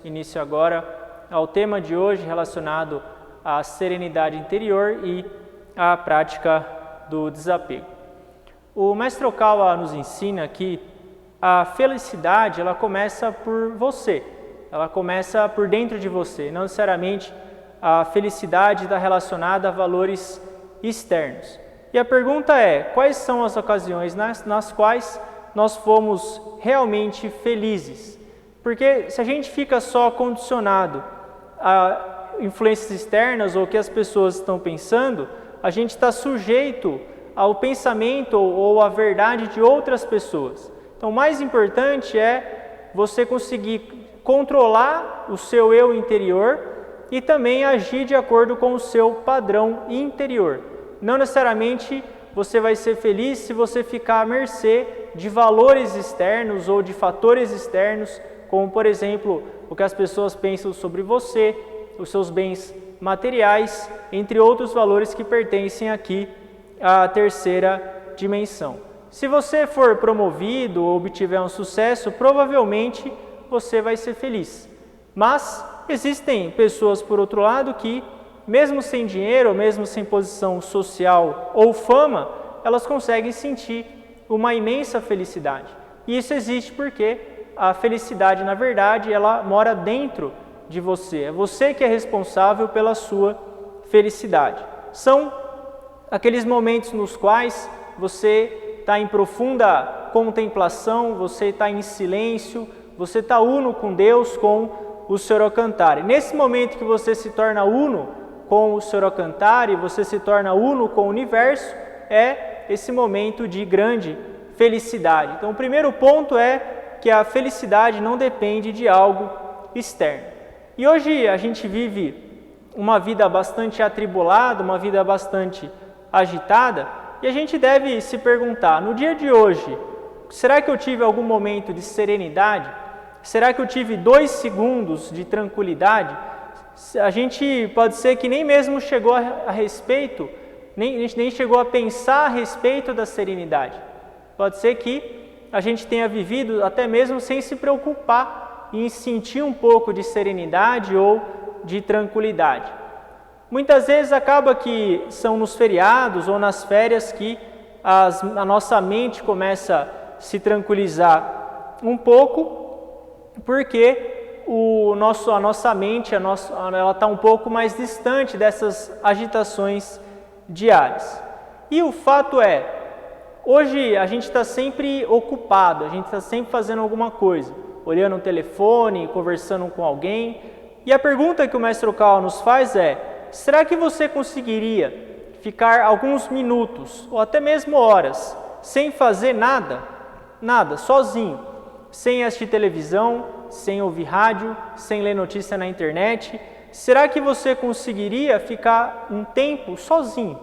início agora ao tema de hoje relacionado à serenidade interior e à prática do desapego. O mestre Okawa nos ensina que a felicidade ela começa por você, ela começa por dentro de você, não necessariamente a felicidade está relacionada a valores externos. E a pergunta é, quais são as ocasiões nas quais nós fomos realmente felizes? Porque se a gente fica só condicionado a influências externas ou o que as pessoas estão pensando, a gente está sujeito ao pensamento ou à verdade de outras pessoas. Então, o mais importante é você conseguir controlar o seu eu interior e também agir de acordo com o seu padrão interior. Não necessariamente você vai ser feliz se você ficar à mercê de valores externos ou de fatores externos, como, por exemplo, o que as pessoas pensam sobre você, os seus bens materiais, entre outros valores que pertencem aqui à terceira dimensão. Se você for promovido ou obtiver um sucesso, provavelmente você vai ser feliz. Mas existem pessoas, por outro lado, que mesmo sem dinheiro, mesmo sem posição social ou fama, elas conseguem sentir uma imensa felicidade. E isso existe porque a felicidade, na verdade, ela mora dentro de você. É você que é responsável pela sua felicidade. São aqueles momentos nos quais você está em profunda contemplação, você está em silêncio, você está uno com Deus, com o Senhor Alcantara. Nesse momento que você se torna uno com o Senhor Alcantara e você se torna uno com o universo, é esse momento de grande felicidade. Então, o primeiro ponto é que a felicidade não depende de algo externo. E hoje a gente vive uma vida bastante atribulada, uma vida bastante agitada, e a gente deve se perguntar, no dia de hoje, será que eu tive algum momento de serenidade? Será que eu tive 2 segundos de tranquilidade? A gente pode ser que nem mesmo chegou a respeito, nem chegou a pensar a respeito da serenidade. Pode ser que a gente tenha vivido até mesmo sem se preocupar em sentir um pouco de serenidade ou de tranquilidade. Muitas vezes acaba que são nos feriados ou nas férias que a nossa mente começa a se tranquilizar um pouco, porque a nossa mente ela está um pouco mais distante dessas agitações diárias. E o fato é, hoje a gente está sempre ocupado, a gente está sempre fazendo alguma coisa, olhando o telefone, conversando com alguém. E a pergunta que o mestre Okawa nos faz é, será que você conseguiria ficar alguns minutos ou até mesmo horas sem fazer nada, sozinho, sem assistir televisão, sem ouvir rádio, sem ler notícia na internet? Será que você conseguiria ficar um tempo sozinho?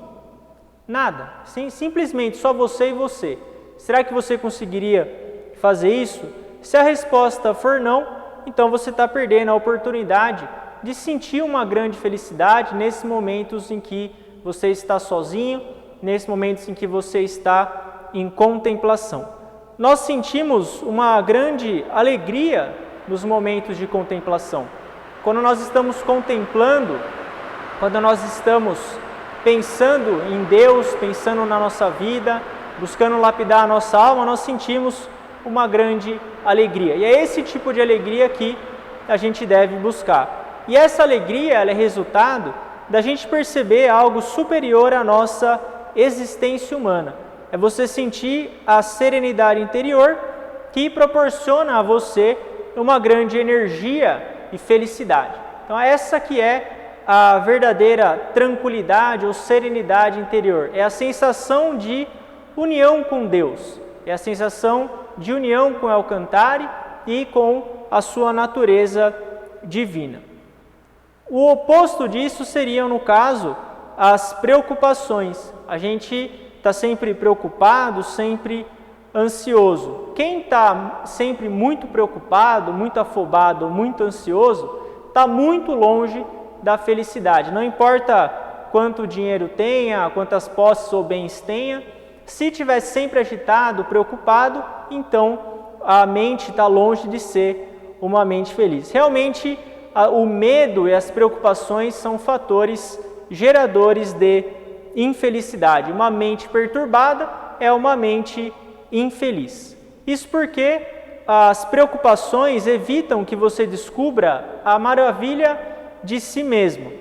Nada, simplesmente só você e você. Será que você conseguiria fazer isso? Se a resposta for não, então você está perdendo a oportunidade de sentir uma grande felicidade nesses momentos em que você está sozinho, nesses momentos em que você está em contemplação. Nós sentimos uma grande alegria nos momentos de contemplação. Quando nós estamos contemplando, quando nós estamos pensando em Deus, pensando na nossa vida, buscando lapidar a nossa alma, nós sentimos uma grande alegria. E é esse tipo de alegria que a gente deve buscar. E essa alegria ela é resultado da gente perceber algo superior à nossa existência humana. É você sentir a serenidade interior que proporciona a você uma grande energia e felicidade. Então essa que é a verdadeira tranquilidade ou serenidade interior. É a sensação de união com Deus. É a sensação de união com o Alcantara e com a sua natureza divina. O oposto disso seriam, no caso, as preocupações. A gente está sempre preocupado, sempre ansioso. Quem está sempre muito preocupado, muito afobado, muito ansioso, está muito longe da felicidade. Não importa quanto dinheiro tenha, quantas posses ou bens tenha, se estiver sempre agitado, preocupado, então a mente está longe de ser uma mente feliz. Realmente, o medo e as preocupações são fatores geradores de infelicidade. Uma mente perturbada é uma mente infeliz. Isso porque as preocupações evitam que você descubra a maravilha de si mesmo.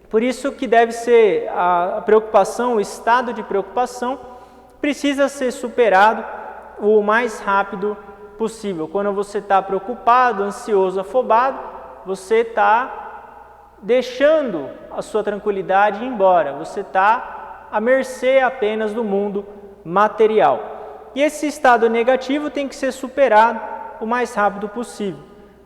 Por isso que deve ser a preocupação, o estado de preocupação, precisa ser superado o mais rápido possível. Quando você está preocupado, ansioso, afobado, você está deixando a sua tranquilidade ir embora. Você está à mercê apenas do mundo material. E esse estado negativo tem que ser superado o mais rápido possível.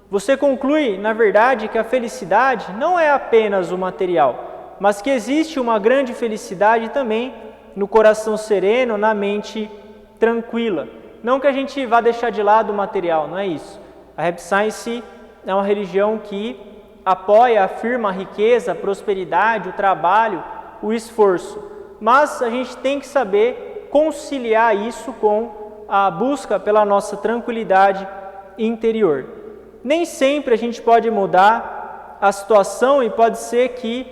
Você conclui, na verdade, que a felicidade não é apenas o material, mas que existe uma grande felicidade também no coração sereno, na mente tranquila. Não que a gente vá deixar de lado o material, não é isso. A Rap Science é uma religião que apoia, afirma a riqueza, a prosperidade, o trabalho, o esforço. Mas a gente tem que saber conciliar isso com a busca pela nossa tranquilidade interior. Nem sempre a gente pode mudar a situação e pode ser que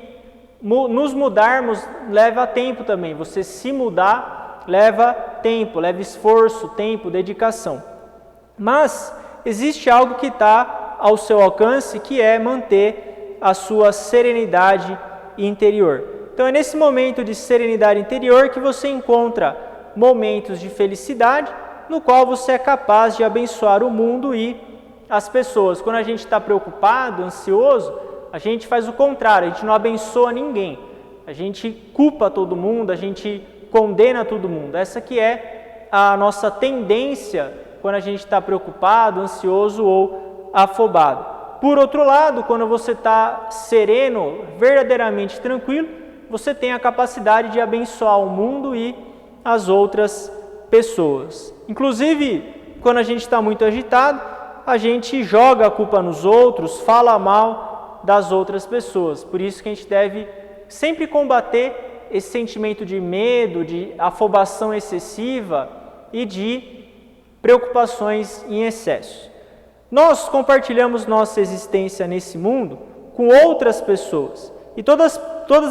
nos mudarmos leva tempo também. Você se mudar leva tempo, leva esforço, tempo, dedicação. Mas existe algo que está ao seu alcance, que é manter a sua serenidade interior. Então é nesse momento de serenidade interior que você encontra momentos de felicidade, no qual você é capaz de abençoar o mundo e as pessoas. Quando a gente está preocupado, ansioso, a gente faz o contrário, a gente não abençoa ninguém. A gente culpa todo mundo, a gente condena todo mundo. Essa que é a nossa tendência quando a gente está preocupado, ansioso ou afobado. Por outro lado, quando você está sereno, verdadeiramente tranquilo, você tem a capacidade de abençoar o mundo e as outras pessoas. Inclusive, quando a gente está muito agitado, a gente joga a culpa nos outros, fala mal das outras pessoas. Por isso que a gente deve sempre combater esse sentimento de medo, de afobação excessiva e de preocupações em excesso. Nós compartilhamos nossa existência nesse mundo com outras pessoas e todas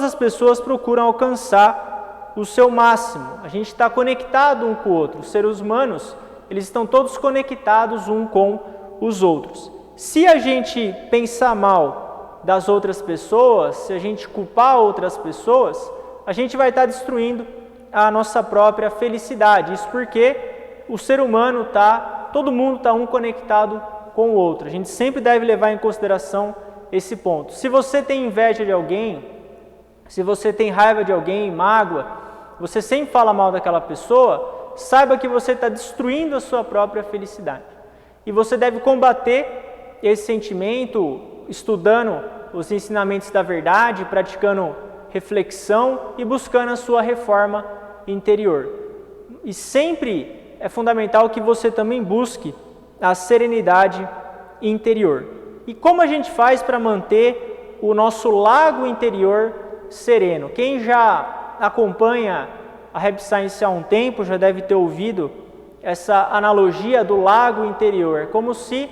as pessoas procuram alcançar o seu máximo. A gente está conectado um com o outro. Os seres humanos, eles estão todos conectados um com os outros. Se a gente pensar mal das outras pessoas, se a gente culpar outras pessoas, a gente vai estar destruindo a nossa própria felicidade. Isso porque o ser humano todo mundo está um conectado com o outro. A gente sempre deve levar em consideração esse ponto. Se você tem inveja de alguém, se você tem raiva de alguém, mágoa, você sempre fala mal daquela pessoa, saiba que você está destruindo a sua própria felicidade. E você deve combater esse sentimento estudando os ensinamentos da verdade, praticando reflexão e buscando a sua reforma interior. E sempre é fundamental que você também busque a serenidade interior. E como a gente faz para manter o nosso lago interior sereno? Quem já acompanha a Rap Science há um tempo já deve ter ouvido essa analogia do lago interior. É como se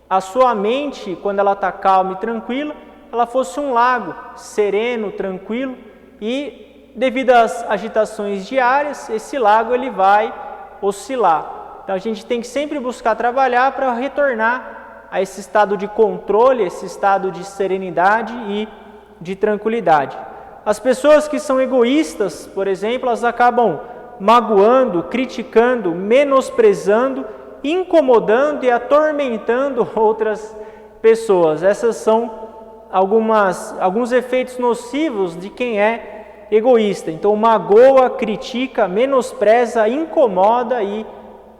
a sua mente, quando ela está calma e tranquila, ela fosse um lago sereno, tranquilo, e devido às agitações diárias, esse lago ele vai oscilar. Então a gente tem que sempre buscar trabalhar para retornar a esse estado de controle, esse estado de serenidade e de tranquilidade. As pessoas que são egoístas, por exemplo, elas acabam magoando, criticando, menosprezando, incomodando e atormentando outras pessoas. Essas são alguns efeitos nocivos de quem é egoísta. Então magoa, critica, menospreza, incomoda e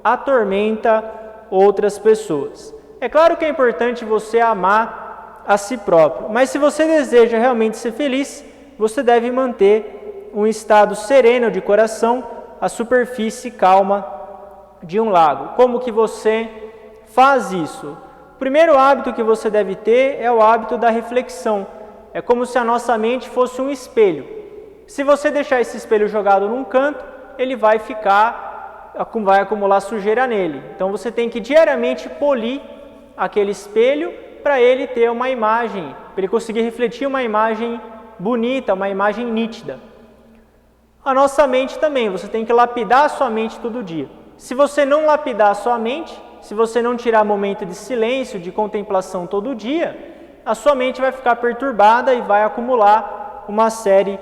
atormenta outras pessoas. É claro que é importante você amar a si próprio, mas se você deseja realmente ser feliz, você deve manter um estado sereno de coração, a superfície calma de um lago. Como que você faz isso? O primeiro hábito que você deve ter é o hábito da reflexão. É como se a nossa mente fosse um espelho. Se você deixar esse espelho jogado num canto, ele vai acumular sujeira nele. Então você tem que diariamente polir aquele espelho para ele ter uma imagem, para ele conseguir refletir uma imagem bonita, uma imagem nítida. A nossa mente também, você tem que lapidar a sua mente todo dia. Se você não lapidar a sua mente, se você não tirar momento de silêncio, de contemplação todo dia, a sua mente vai ficar perturbada e vai acumular uma série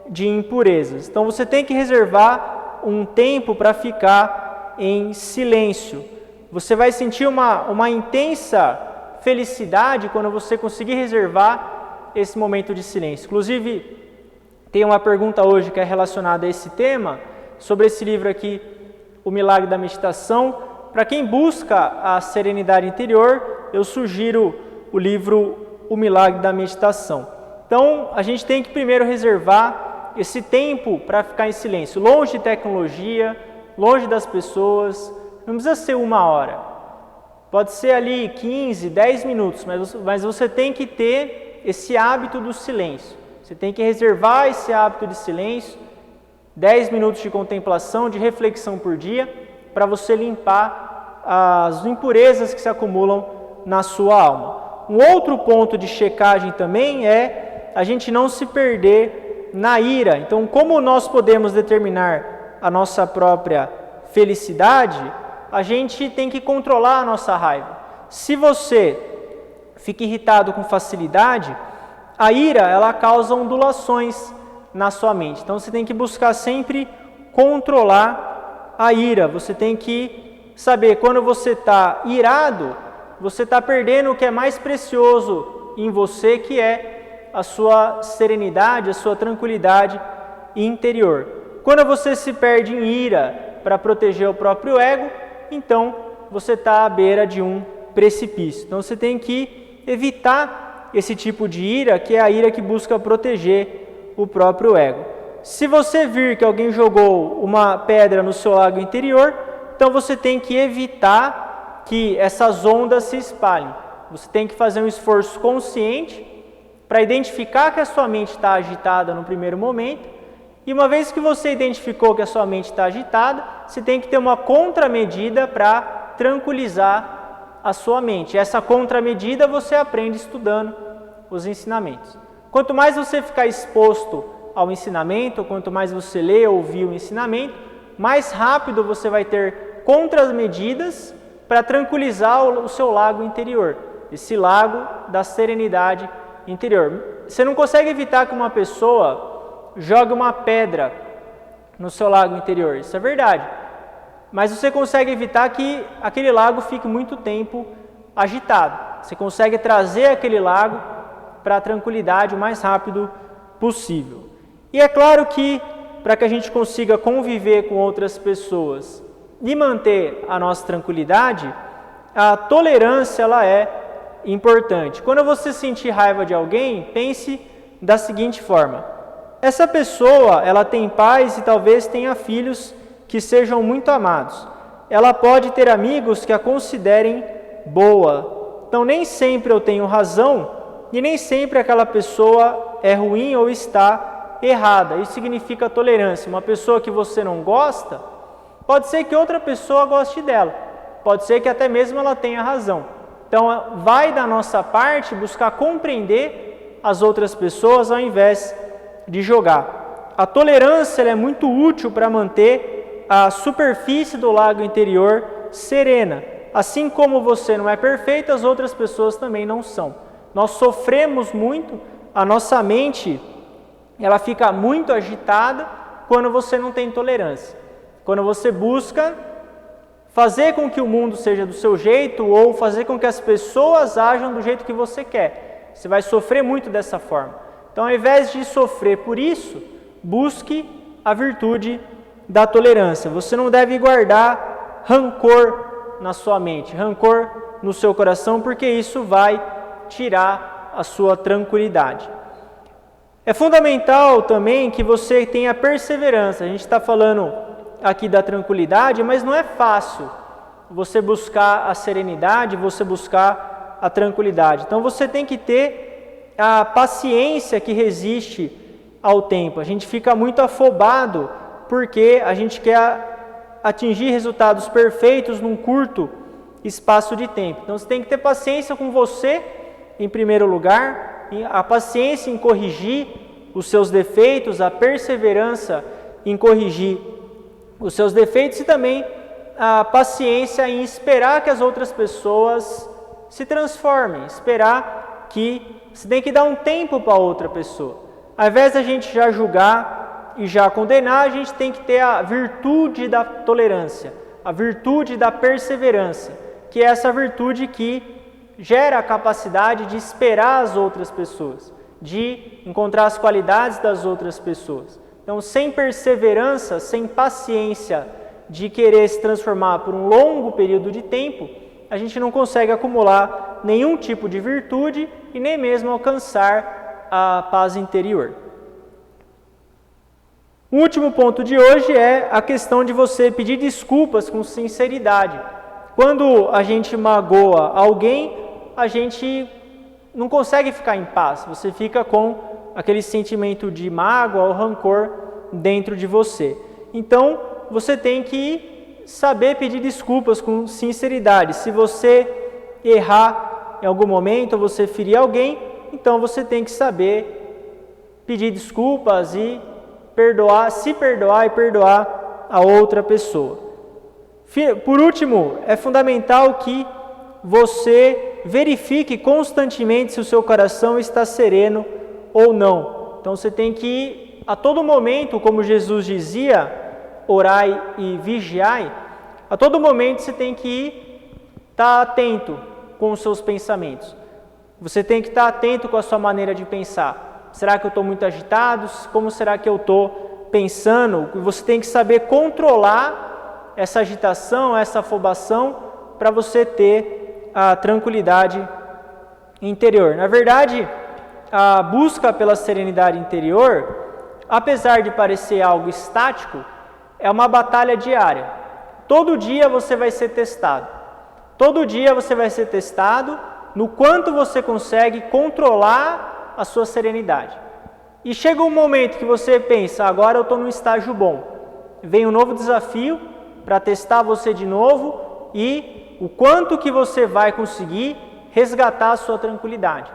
de impurezas. Então você tem que reservar um tempo para ficar em silêncio. Você vai sentir uma intensa felicidade quando você conseguir reservar esse momento de silêncio. Inclusive, tem uma pergunta hoje que é relacionada a esse tema, sobre esse livro aqui, O Milagre da Meditação. Para quem busca a serenidade interior, eu sugiro o livro O Milagre da Meditação. Então, a gente tem que primeiro reservar esse tempo para ficar em silêncio, longe de tecnologia, longe das pessoas. Não precisa ser 1 hora, pode ser ali 15, 10 minutos, mas você tem que ter esse hábito do silêncio. Você tem que reservar esse hábito de silêncio, 10 minutos de contemplação, de reflexão por dia, para você limpar as impurezas que se acumulam na sua alma. Um outro ponto de checagem também é a gente não se perder na ira. Então, como nós podemos determinar a nossa própria felicidade? A gente tem que controlar a nossa raiva. Se você fica irritado com facilidade, a ira, ela causa ondulações na sua mente. Então você tem que buscar sempre controlar a ira. Você tem que saber, quando você está irado, você está perdendo o que é mais precioso em você, que é a sua serenidade, a sua tranquilidade interior. Quando você se perde em ira para proteger o próprio ego, então você está à beira de um precipício. Então você tem que evitar esse tipo de ira, que é a ira que busca proteger o próprio ego. Se você vir que alguém jogou uma pedra no seu lago interior, então você tem que evitar que essas ondas se espalhem. Você tem que fazer um esforço consciente para identificar que a sua mente está agitada no primeiro momento. E uma vez que você identificou que a sua mente está agitada, você tem que ter uma contramedida para tranquilizar a sua mente. Essa contramedida você aprende estudando os ensinamentos. Quanto mais você ficar exposto ao ensinamento, quanto mais você lê ou ouvir o ensinamento, mais rápido você vai ter contramedidas para tranquilizar o seu lago interior, esse lago da serenidade interior. Você não consegue evitar que uma pessoa jogue uma pedra no seu lago interior, isso é verdade. Mas você consegue evitar que aquele lago fique muito tempo agitado. Você consegue trazer aquele lago para a tranquilidade o mais rápido possível. E é claro que, para que a gente consiga conviver com outras pessoas e manter a nossa tranquilidade, a tolerância ela é importante. Quando você sentir raiva de alguém, pense da seguinte forma: essa pessoa, ela tem pais e talvez tenha filhos que sejam muito amados. Ela pode ter amigos que a considerem boa. Então, nem sempre eu tenho razão e nem sempre aquela pessoa é ruim ou está errada. Isso significa tolerância. Uma pessoa que você não gosta, pode ser que outra pessoa goste dela. Pode ser que até mesmo ela tenha razão. Então, vai da nossa parte buscar compreender as outras pessoas ao invés de jogar. A tolerância ela é muito útil para manter a superfície do lago interior serena. Assim como você não é perfeito, as outras pessoas também não são. Nós sofremos muito, a nossa mente ela fica muito agitada quando você não tem tolerância. Quando você busca fazer com que o mundo seja do seu jeito ou fazer com que as pessoas ajam do jeito que você quer. Você vai sofrer muito dessa forma. Então, ao invés de sofrer por isso, busque a virtude da tolerância. Você não deve guardar rancor na sua mente, rancor no seu coração, porque isso vai tirar a sua tranquilidade. É fundamental também que você tenha perseverança. A gente está falando aqui da tranquilidade, mas não é fácil você buscar a serenidade, você buscar a tranquilidade. Então, você tem que ter a paciência que resiste ao tempo. A gente fica muito afobado porque a gente quer atingir resultados perfeitos num curto espaço de tempo. Então você tem que ter paciência com você, em primeiro lugar, a paciência em corrigir os seus defeitos, a perseverança em corrigir os seus defeitos e também a paciência em esperar que as outras pessoas se transformem, esperar que você tem que dar um tempo para outra pessoa. Ao invés da gente já julgar e já condenar, a gente tem que ter a virtude da tolerância, a virtude da perseverança, que é essa virtude que gera a capacidade de esperar as outras pessoas, de encontrar as qualidades das outras pessoas. Então, sem perseverança, sem paciência de querer se transformar por um longo período de tempo, a gente não consegue acumular nenhum tipo de virtude e nem mesmo alcançar a paz interior. O último ponto de hoje é a questão de você pedir desculpas com sinceridade. Quando a gente magoa alguém, a gente não consegue ficar em paz, você fica com aquele sentimento de mágoa ou rancor dentro de você. Então, você tem que saber pedir desculpas com sinceridade. Se você errar em algum momento, ou você ferir alguém, então você tem que saber pedir desculpas e perdoar, se perdoar e perdoar a outra pessoa. Por último, é fundamental que você verifique constantemente se o seu coração está sereno ou não. Então você tem que, a todo momento, como Jesus dizia, orai e vigiai, a todo momento você tem que estar atento com os seus pensamentos. Você tem que estar atento com a sua maneira de pensar. Será que eu estou muito agitado? Como será que eu estou pensando? Você tem que saber controlar essa agitação, essa afobação, para você ter a tranquilidade interior. Na verdade, a busca pela serenidade interior, apesar de parecer algo estático, é uma batalha diária. Todo dia você vai ser testado. Todo dia você vai ser testado no quanto você consegue controlar a sua serenidade. E chega um momento que você pensa, agora eu estou num estágio bom. Vem um novo desafio para testar você de novo e o quanto que você vai conseguir resgatar a sua tranquilidade.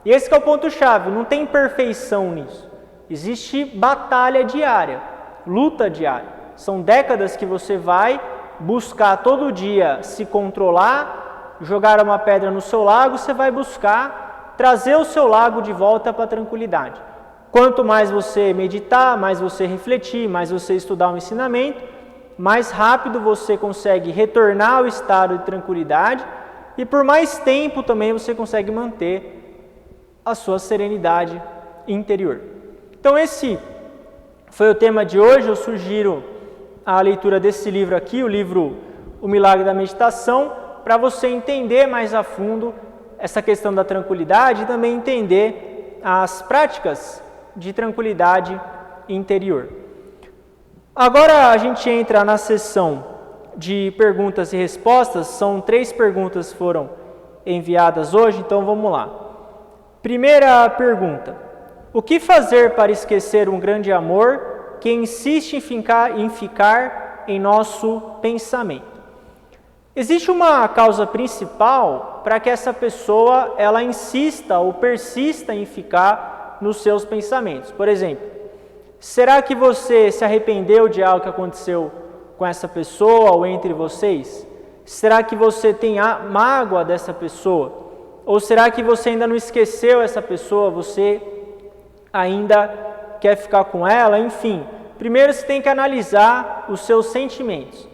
E esse que é o ponto-chave, não tem perfeição nisso. Existe batalha diária, luta diária. São décadas que você vai buscar todo dia se controlar, jogar uma pedra no seu lago, você vai buscar trazer o seu lago de volta para a tranquilidade. Quanto mais você meditar, mais você refletir, mais você estudar o ensinamento, mais rápido você consegue retornar ao estado de tranquilidade e por mais tempo também você consegue manter a sua serenidade interior. Então esse foi o tema de hoje. Eu sugiro a leitura desse livro aqui, o livro O Milagre da Meditação, para você entender mais a fundo essa questão da tranquilidade e também entender as práticas de tranquilidade interior. Agora a gente entra na sessão de perguntas e respostas. São 3 perguntas que foram enviadas hoje, então vamos lá. Primeira pergunta: o que fazer para esquecer um grande amor que insiste em ficar em nosso pensamento? Existe uma causa principal para que essa pessoa ela insista ou persista em ficar nos seus pensamentos. Por exemplo, será que você se arrependeu de algo que aconteceu com essa pessoa ou entre vocês? Será que você tem mágoa dessa pessoa? Ou será que você ainda não esqueceu essa pessoa, você ainda quer ficar com ela? Enfim, primeiro você tem que analisar os seus sentimentos.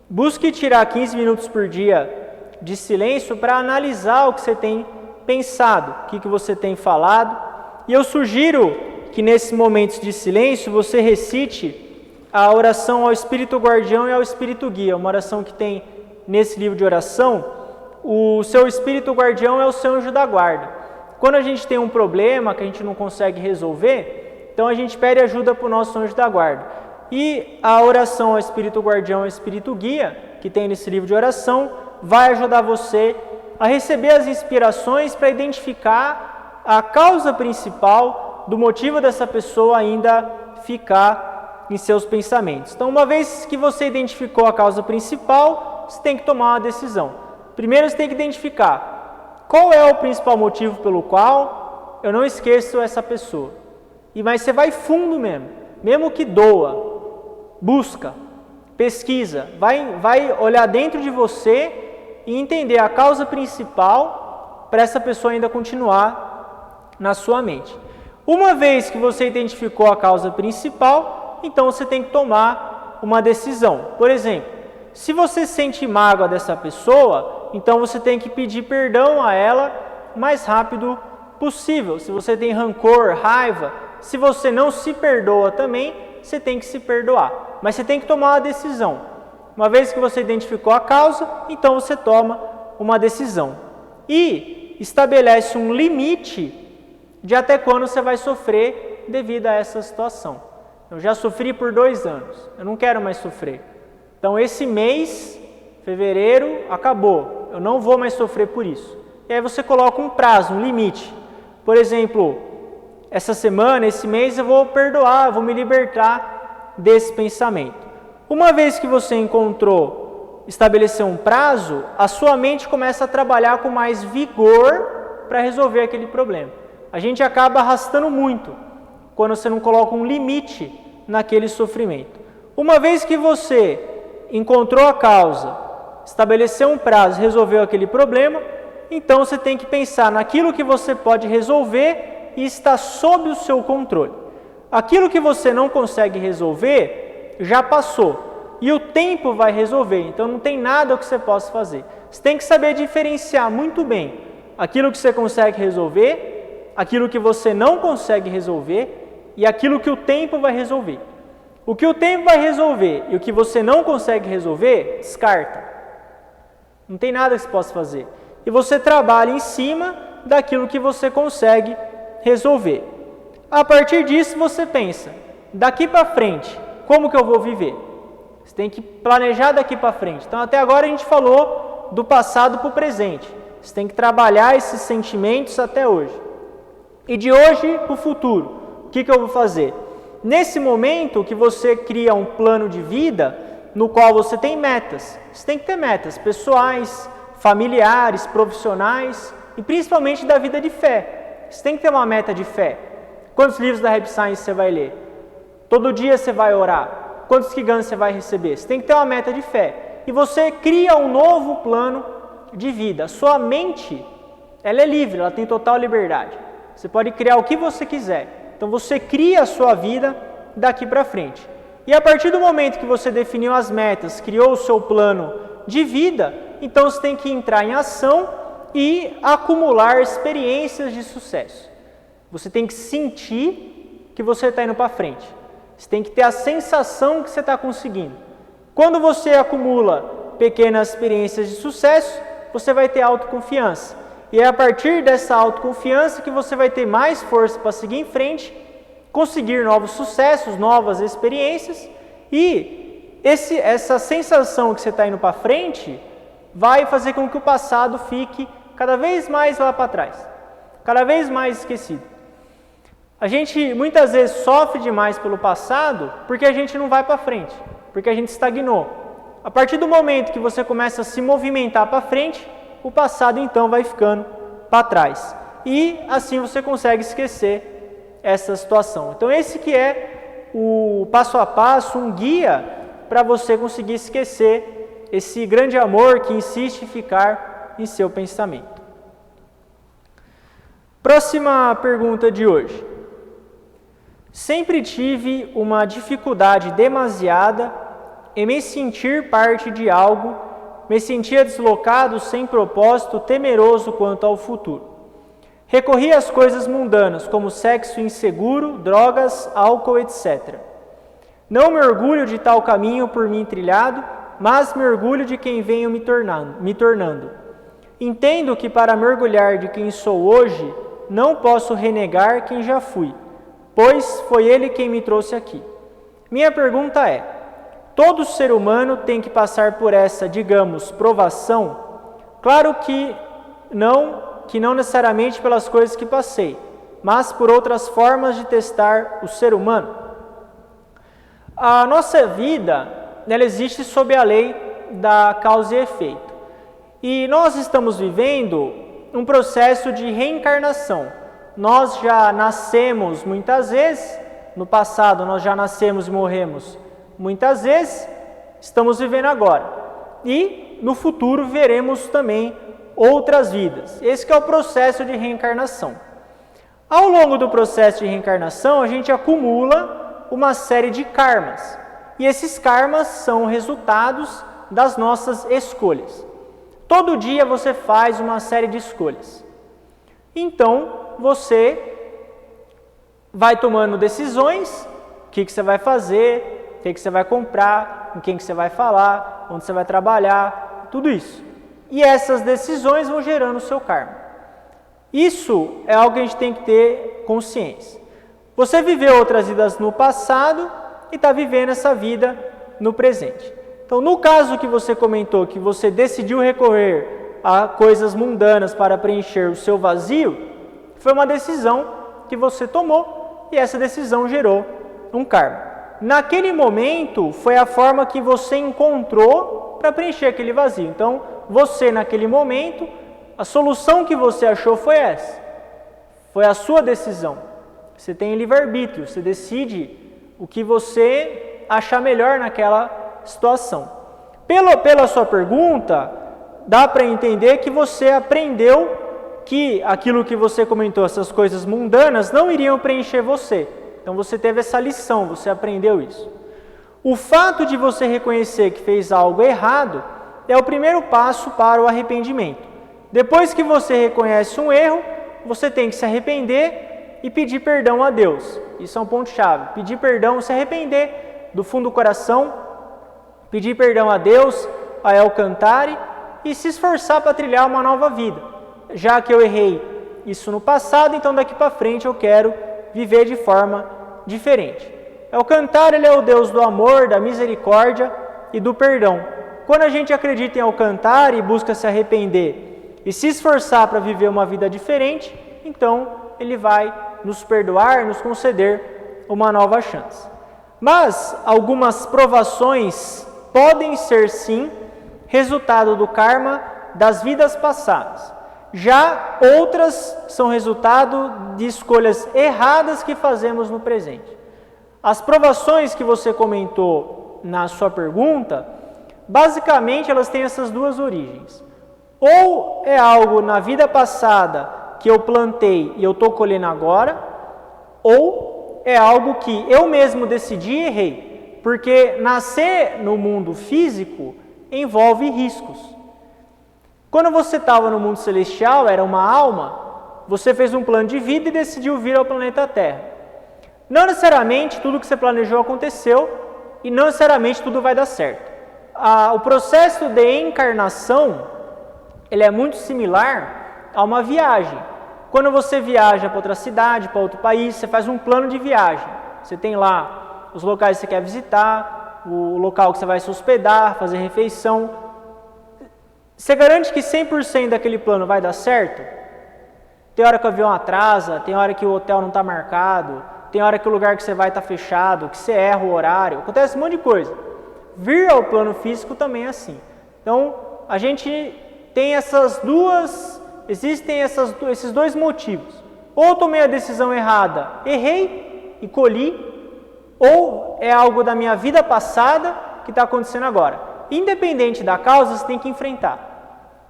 Busque tirar 15 minutos por dia de silêncio para analisar o que você tem pensado, o que você tem falado. E eu sugiro que nesses momentos de silêncio você recite a oração ao Espírito Guardião e ao Espírito Guia, uma oração que tem nesse livro de oração. O seu Espírito Guardião é o seu anjo da guarda. Quando a gente tem um problema que a gente não consegue resolver, então a gente pede ajuda para o nosso anjo da guarda. E a oração ao Espírito Guardião e ao Espírito Guia, que tem nesse livro de oração, vai ajudar você a receber as inspirações para identificar a causa principal do motivo dessa pessoa ainda ficar em seus pensamentos. Então, uma vez que você identificou a causa principal, você tem que tomar uma decisão. Primeiro você tem que identificar qual é o principal motivo pelo qual eu não esqueço essa pessoa. Mas você vai fundo mesmo que doa, busca, pesquisa, vai olhar dentro de você e entender a causa principal para essa pessoa ainda continuar na sua mente. Uma vez que você identificou a causa principal, então você tem que tomar uma decisão. Por exemplo, se você sente mágoa dessa pessoa, então você tem que pedir perdão a ela o mais rápido possível. Se você tem rancor, raiva, se você não se perdoa também, você tem que se perdoar. Mas você tem que tomar uma decisão. Uma vez que você identificou a causa, então você toma uma decisão. E estabelece um limite de até quando você vai sofrer devido a essa situação. Eu já sofri por 2 anos, eu não quero mais sofrer. Então esse mês, fevereiro, acabou, eu não vou mais sofrer por isso. E aí você coloca um prazo, um limite. Por exemplo, essa semana, esse mês eu vou perdoar, eu vou me libertar desse pensamento. Uma vez que você estabeleceu um prazo, a sua mente começa a trabalhar com mais vigor para resolver aquele problema. A gente acaba arrastando muito quando você não coloca um limite naquele sofrimento. Uma vez que você encontrou a causa, estabeleceu um prazo, resolveu aquele problema, então você tem que pensar naquilo que você pode resolver e está sob o seu controle. Aquilo que você não consegue resolver, já passou. E o tempo vai resolver, então não tem nada que você possa fazer. Você tem que saber diferenciar muito bem aquilo que você consegue resolver, aquilo que você não consegue resolver e aquilo que o tempo vai resolver. O que o tempo vai resolver e o que você não consegue resolver, descarta. Não tem nada que você possa fazer. E você trabalha em cima daquilo que você consegue resolver. A partir disso você pensa, daqui para frente, como que eu vou viver? Você tem que planejar daqui para frente. Então até agora a gente falou do passado para o presente. Você tem que trabalhar esses sentimentos até hoje. E de hoje para o futuro, o que eu vou fazer? Nesse momento que você cria um plano de vida, no qual você tem metas. Você tem que ter metas pessoais, familiares, profissionais e principalmente da vida de fé. Você tem que ter uma meta de fé. Quantos livros da Rap Science você vai ler? Todo dia você vai orar? Quantos Kigans você vai receber? Você tem que ter uma meta de fé. E você cria um novo plano de vida. Sua mente, ela é livre, ela tem total liberdade. Você pode criar o que você quiser. Então você cria a sua vida daqui para frente. E a partir do momento que você definiu as metas, criou o seu plano de vida, então você tem que entrar em ação e acumular experiências de sucesso. Você tem que sentir que você está indo para frente. Você tem que ter a sensação que você está conseguindo. Quando você acumula pequenas experiências de sucesso, você vai ter autoconfiança. E é a partir dessa autoconfiança que você vai ter mais força para seguir em frente, conseguir novos sucessos, novas experiências. E essa sensação que você está indo para frente vai fazer com que o passado fique cada vez mais lá para trás, cada vez mais esquecido. A gente muitas vezes sofre demais pelo passado porque a gente não vai para frente, porque a gente estagnou. A partir do momento que você começa a se movimentar para frente, o passado então vai ficando para trás. E assim você consegue esquecer essa situação. Então esse que é o passo a passo, um guia para você conseguir esquecer esse grande amor que insiste em ficar em seu pensamento. Próxima pergunta de hoje. Sempre tive uma dificuldade demasiada em me sentir parte de algo, me sentia deslocado, sem propósito, temeroso quanto ao futuro. Recorri às coisas mundanas, como sexo inseguro, drogas, álcool, etc. Não me orgulho de tal caminho por mim trilhado, mas me orgulho de quem venho me tornando. Entendo que para mergulhar de quem sou hoje, não posso renegar quem já fui, pois foi ele quem me trouxe aqui. Minha pergunta é: todo ser humano tem que passar por essa, digamos, provação? Claro que não necessariamente pelas coisas que passei, mas por outras formas de testar o ser humano. A nossa vida, ela existe sob a lei da causa e efeito. E nós estamos vivendo um processo de reencarnação. Nós já nascemos muitas vezes, no passado nós já nascemos e morremos muitas vezes, estamos vivendo agora. E no futuro veremos também outras vidas. Esse que é o processo de reencarnação. Ao longo do processo de reencarnação, a gente acumula uma série de karmas. E esses karmas são resultados das nossas escolhas. Todo dia você faz uma série de escolhas. Então, você vai tomando decisões, o que você vai fazer, o que você vai comprar, com quem que você vai falar, onde você vai trabalhar, tudo isso. E essas decisões vão gerando o seu karma. Isso é algo que a gente tem que ter consciência. Você viveu outras vidas no passado e está vivendo essa vida no presente. Então, no caso que você comentou, que você decidiu recorrer a coisas mundanas para preencher o seu vazio, foi uma decisão que você tomou e essa decisão gerou um karma. Naquele momento, foi a forma que você encontrou para preencher aquele vazio. Então, você, naquele momento, a solução que você achou foi essa. Foi a sua decisão. Você tem livre-arbítrio, você decide o que você achar melhor naquela situação. Pela sua pergunta, dá para entender que você aprendeu que aquilo que você comentou, essas coisas mundanas, não iriam preencher você. Então você teve essa lição, você aprendeu isso. O fato de você reconhecer que fez algo errado é o primeiro passo para o arrependimento. Depois que você reconhece um erro, você tem que se arrepender e pedir perdão a Deus. Isso é um ponto-chave. Pedir perdão, se arrepender do fundo do coração, pedir perdão a Deus, a Alcantare, e se esforçar para trilhar uma nova vida. Já que eu errei isso no passado, então daqui para frente eu quero viver de forma diferente. Alcantare, ele é o Deus do amor, da misericórdia e do perdão. Quando a gente acredita em Alcantare e busca se arrepender e se esforçar para viver uma vida diferente, então ele vai nos perdoar, nos conceder uma nova chance. Mas algumas provações podem ser sim resultado do karma das vidas passadas. Já outras são resultado de escolhas erradas que fazemos no presente. As provações que você comentou na sua pergunta, basicamente elas têm essas duas origens. Ou é algo na vida passada que eu plantei e eu estou colhendo agora, ou é algo que eu mesmo decidi e errei. Porque nascer no mundo físico envolve riscos. Quando você estava no mundo celestial, era uma alma, você fez um plano de vida e decidiu vir ao planeta Terra. Não necessariamente tudo que você planejou aconteceu e não necessariamente tudo vai dar certo. O processo de encarnação, ele é muito similar a uma viagem. Quando você viaja para outra cidade, para outro país, você faz um plano de viagem. Você tem lá os locais que você quer visitar, o local que você vai se hospedar, fazer refeição. Você garante que 100% daquele plano vai dar certo? Tem hora que o avião atrasa, tem hora que o hotel não está marcado, tem hora que o lugar que você vai está fechado, que você erra o horário, acontece um monte de coisa. Vir ao plano físico também é assim. Então, a gente tem existem esses dois motivos. Ou eu tomei a decisão errada, errei e colhi, ou é algo da minha vida passada que está acontecendo agora. Independente da causa, você tem que enfrentar.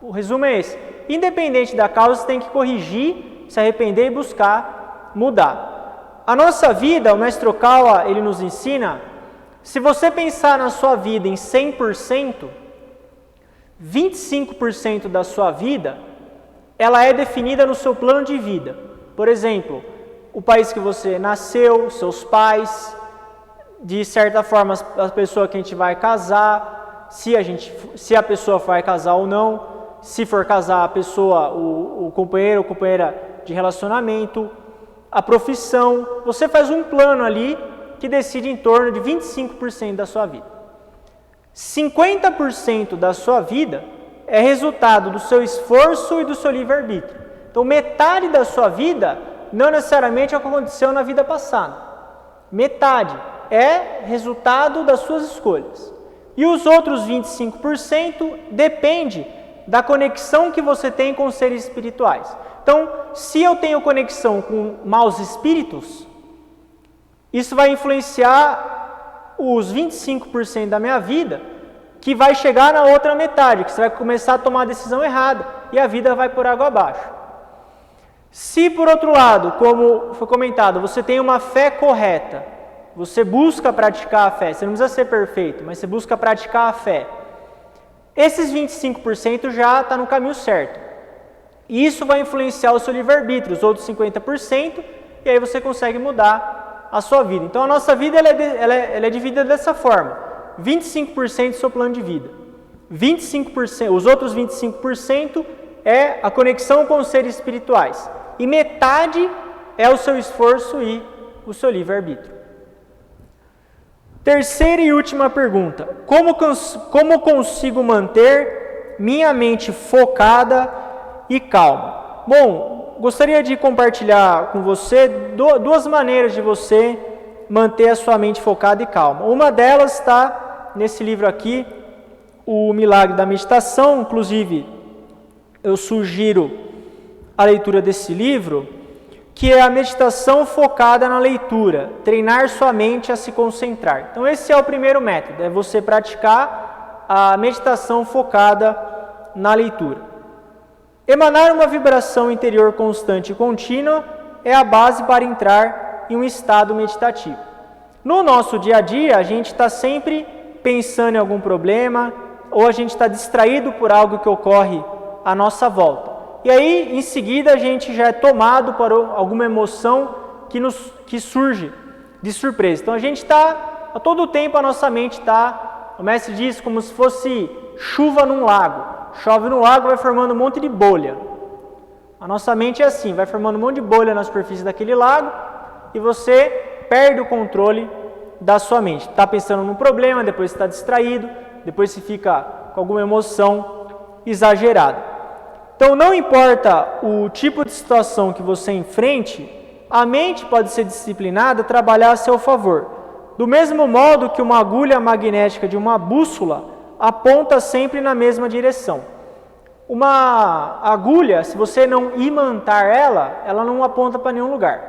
O resumo é esse. Independente da causa, você tem que corrigir, se arrepender e buscar mudar. A nossa vida, o Mestre Okawa, ele nos ensina, se você pensar na sua vida em 100%, 25% da sua vida, ela é definida no seu plano de vida. Por exemplo, o país que você nasceu, seus pais, de certa forma a pessoa que a gente vai casar, se a pessoa vai casar ou não, se for casar a pessoa, o companheiro ou companheira de relacionamento, a profissão, você faz um plano ali que decide em torno de 25% da sua vida. 50% da sua vida é resultado do seu esforço e do seu livre-arbítrio. Então, metade da sua vida não necessariamente é o que aconteceu na vida passada. Metade é resultado das suas escolhas. E os outros 25% depende da conexão que você tem com os seres espirituais. Então, se eu tenho conexão com maus espíritos, isso vai influenciar os 25% da minha vida, que vai chegar na outra metade, que você vai começar a tomar a decisão errada e a vida vai por água abaixo. Se, por outro lado, como foi comentado, você tem uma fé correta, você busca praticar a fé, você não precisa ser perfeito, mas você busca praticar a fé, esses 25% já está no caminho certo. E isso vai influenciar o seu livre-arbítrio, os outros 50%, e aí você consegue mudar a sua vida. Então a nossa vida ela é dividida dessa forma: 25% do seu plano de vida, 25%, os outros 25% é a conexão com os seres espirituais, e metade é o seu esforço e o seu livre-arbítrio. Terceira e última pergunta: como consigo manter minha mente focada e calma? Bom, gostaria de compartilhar com você duas maneiras de você manter a sua mente focada e calma. Uma delas está nesse livro aqui, O Milagre da Meditação. Inclusive, eu sugiro a leitura desse livro, que é a meditação focada na leitura, treinar sua mente a se concentrar. Então esse é o primeiro método, é você praticar a meditação focada na leitura. Emanar uma vibração interior constante e contínua é a base para entrar em um estado meditativo. No nosso dia a dia, a gente está sempre pensando em algum problema, ou a gente está distraído por algo que ocorre à nossa volta. E aí, em seguida, a gente já é tomado por alguma emoção que surge de surpresa. Então, a gente está, a todo tempo, a nossa mente está, o mestre diz, como se fosse chuva num lago. Chove no lago, vai formando um monte de bolha. A nossa mente é assim, vai formando um monte de bolha na superfície daquele lago e você perde o controle da sua mente. Está pensando num problema, depois está distraído, depois se fica com alguma emoção exagerada. Então, não importa o tipo de situação que você enfrente, a mente pode ser disciplinada a trabalhar a seu favor. Do mesmo modo que uma agulha magnética de uma bússola aponta sempre na mesma direção. Uma agulha, se você não imantar ela não aponta para nenhum lugar.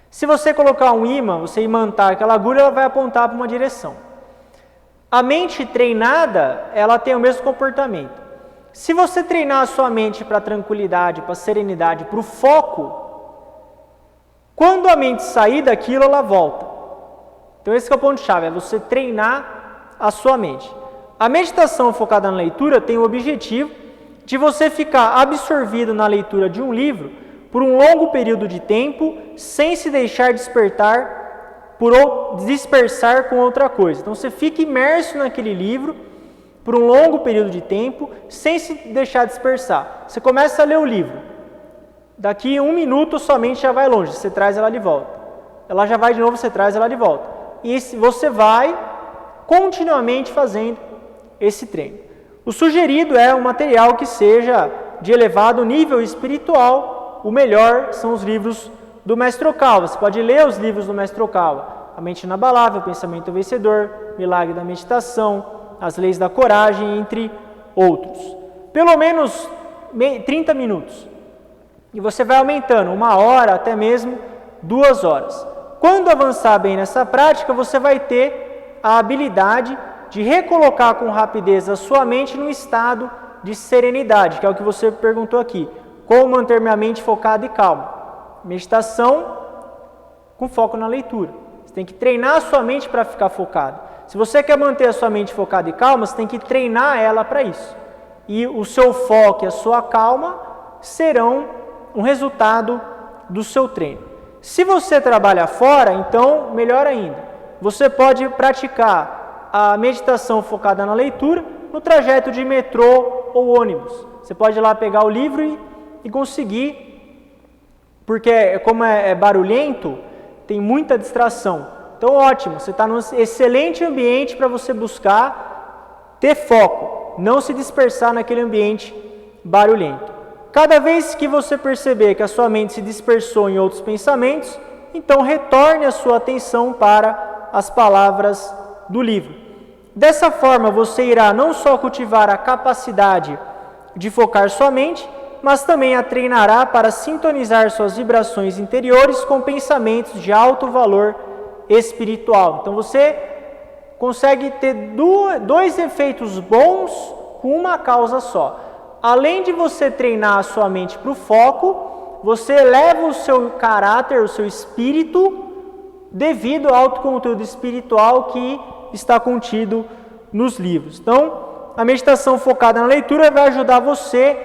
Se você colocar um ímã, você imantar aquela agulha, ela vai apontar para uma direção. A mente treinada, ela tem o mesmo comportamento. Se você treinar a sua mente para a tranquilidade, para a serenidade, para o foco, quando a mente sair daquilo, ela volta. Então esse é o ponto-chave, é você treinar a sua mente. A meditação focada na leitura tem o objetivo de você ficar absorvido na leitura de um livro por um longo período de tempo, sem se deixar dispersar com outra coisa. Então você fica imerso naquele livro por um longo período de tempo, sem se deixar dispersar. Você começa a ler o livro, daqui 1 minuto sua mente já vai longe, você traz ela de volta. Ela já vai de novo, você traz ela de volta. E você vai continuamente fazendo esse treino. O sugerido é um material que seja de elevado nível espiritual. O melhor são os livros do Mestre Okawa. Você pode ler os livros do Mestre Okawa: A Mente Inabalável, O Pensamento Vencedor, Milagre da Meditação, As Leis da Coragem, entre outros. Pelo menos 30 minutos. E você vai aumentando 1 hora, até mesmo 2 horas. Quando avançar bem nessa prática, você vai ter a habilidade de recolocar com rapidez a sua mente num estado de serenidade, que é o que você perguntou aqui. Como manter minha mente focada e calma? Meditação com foco na leitura. Você tem que treinar a sua mente para ficar focado. Se você quer manter a sua mente focada e calma, você tem que treinar ela para isso. E o seu foco e a sua calma serão um resultado do seu treino. Se você trabalha fora, então melhor ainda. Você pode praticar a meditação focada na leitura no trajeto de metrô ou ônibus. Você pode ir lá pegar o livro e conseguir, porque como é barulhento, tem muita distração. Então, ótimo, você está num excelente ambiente para você buscar ter foco, não se dispersar naquele ambiente barulhento. Cada vez que você perceber que a sua mente se dispersou em outros pensamentos, então retorne a sua atenção para as palavras do livro. Dessa forma, você irá não só cultivar a capacidade de focar sua mente, mas também a treinará para sintonizar suas vibrações interiores com pensamentos de alto valor espiritual. Então você consegue ter dois efeitos bons com uma causa só. Além de você treinar a sua mente para o foco, você eleva o seu caráter, o seu espírito, devido ao alto conteúdo espiritual que está contido nos livros. Então, a meditação focada na leitura vai ajudar você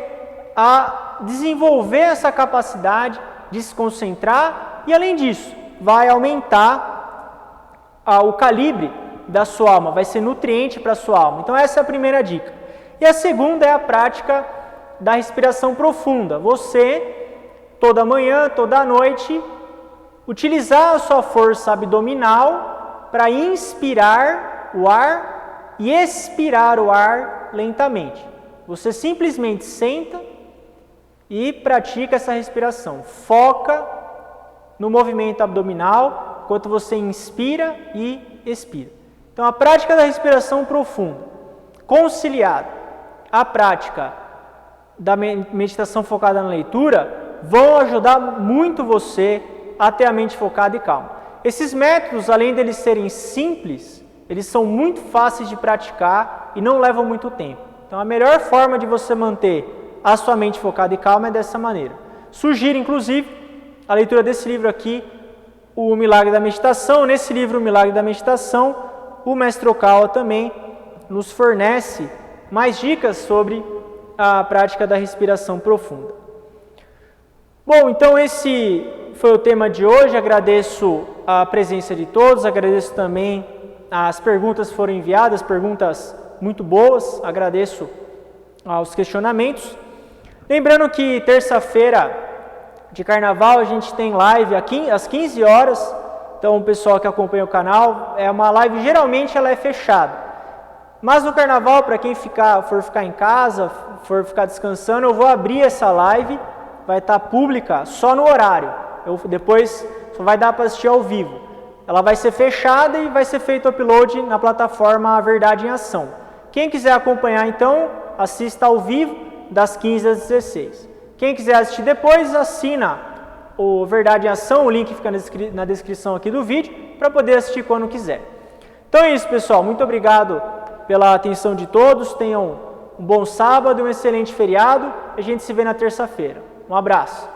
a desenvolver essa capacidade de se concentrar e, além disso, vai aumentar o calibre da sua alma, vai ser nutriente para a sua alma. Então, essa é a primeira dica. E a segunda é a prática da respiração profunda. Você, toda manhã, toda noite, utilizar a sua força abdominal para inspirar o ar e expirar o ar lentamente. Você simplesmente senta e pratica essa respiração. Foca no movimento abdominal enquanto você inspira e expira. Então, a prática da respiração profunda, conciliada à prática da meditação focada na leitura, vão ajudar muito você a ter a mente focada e calma. Esses métodos, além deles serem simples, eles são muito fáceis de praticar e não levam muito tempo. Então, a melhor forma de você manter a sua mente focada e calma é dessa maneira. Sugiro, inclusive, a leitura desse livro aqui, O Milagre da Meditação. Nesse livro, O Milagre da Meditação, o Mestre Okawa também nos fornece mais dicas sobre a prática da respiração profunda. Bom, então esse foi o tema de hoje. Agradeço a presença de todos, agradeço também as perguntas que foram enviadas, perguntas muito boas, agradeço aos questionamentos. Lembrando que terça-feira de carnaval a gente tem live aqui às 15 horas, então o pessoal que acompanha o canal, é uma live, geralmente ela é fechada. Mas no carnaval, para quem for ficar em casa, for ficar descansando, eu vou abrir essa live, vai estar pública só no horário. Depois só vai dar para assistir ao vivo. Ela vai ser fechada e vai ser feito o upload na plataforma A Verdade em Ação. Quem quiser acompanhar, então, assista ao vivo das 15 às 16. Quem quiser assistir depois, assina o Verdade em Ação, o link fica na descrição aqui do vídeo, para poder assistir quando quiser. Então é isso, pessoal. Muito obrigado pela atenção de todos. Tenham um bom sábado, um excelente feriado. A gente se vê na terça-feira. Um abraço.